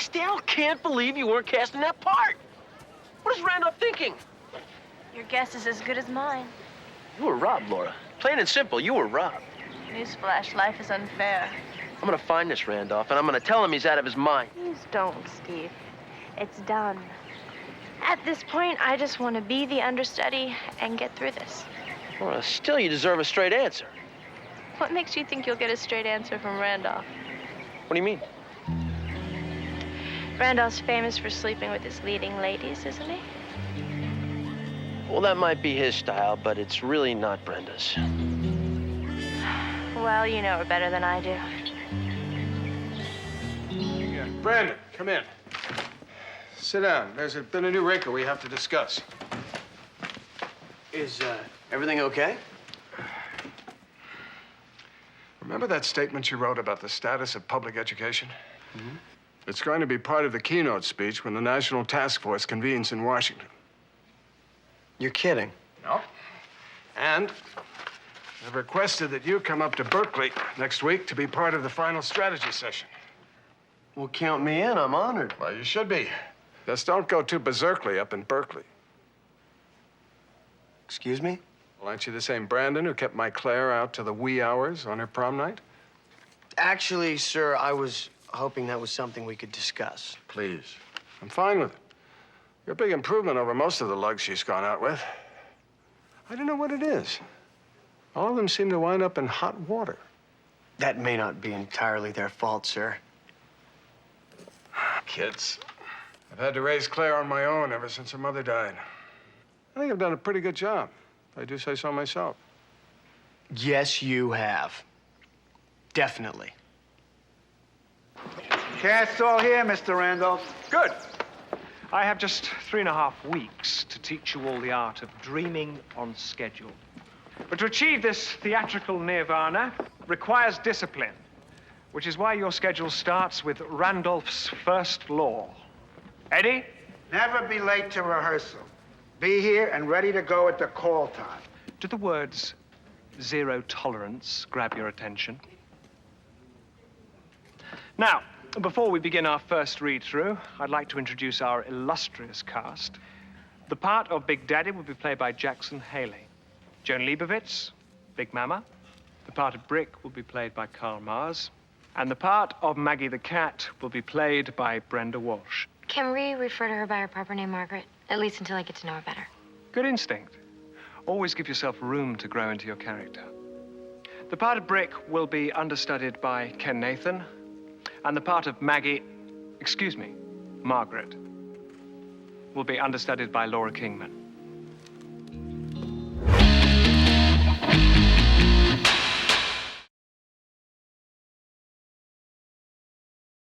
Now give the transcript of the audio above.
still can't believe you weren't cast in that part. What is Randolph thinking? Your guess is as good as mine. You were robbed, Laura. Plain and simple, you were robbed. Newsflash, life is unfair. I'm gonna find this Randolph, and I'm gonna tell him he's out of his mind. Please don't, Steve. It's done. At this point, I just want to be the understudy and get through this. Laura, still you deserve a straight answer. What makes you think you'll get a straight answer from Randolph? What do you mean? Randolph's famous for sleeping with his leading ladies, isn't he? Well, that might be his style, but it's really not Brenda's. Well, you know her better than I do. Yeah. Brenda, come in. Sit down. There's been a new wrinkle we have to discuss. Is, everything okay? Remember that statement you wrote about the status of public education? Mm-hmm. It's going to be part of the keynote speech when the National Task Force convenes in Washington. You're kidding. No. And I've requested that you come up to Berkeley next week to be part of the final strategy session. Well, count me in. I'm honored. Well, you should be. Just don't go too berserkly up in Berkeley. Excuse me? Well, aren't you the same Brandon who kept my Claire out to the wee hours on her prom night? Actually, sir, I was hoping that was something we could discuss. Please. I'm fine with it. You're a big improvement over most of the lugs she's gone out with. I don't know what it is. All of them seem to wind up in hot water. That may not be entirely their fault, sir. Kids. I've had to raise Claire on my own ever since her mother died. I think I've done a pretty good job, if I do say so myself. Yes, you have. Definitely. Cast's all here, Mr. Randolph. Good. I have just 3.5 weeks to teach you all the art of dreaming on schedule. But to achieve this theatrical nirvana requires discipline, which is why your schedule starts with Randolph's first law. Eddie? Never be late to rehearsal. Be here and ready to go at the call time. Do the words zero tolerance grab your attention? Now, before we begin our first read-through, I'd like to introduce our illustrious cast. The part of Big Daddy will be played by Jackson Haley. Joan Leibovitz, Big Mama. The part of Brick will be played by Karl Mars. And the part of Maggie the Cat will be played by Brenda Walsh. Can we refer to her by her proper name, Margaret? At least until I get to know her better. Good instinct. Always give yourself room to grow into your character. The part of Brick will be understudied by Ken Nathan. And the part of Margaret, will be understudied by Laura Kingman.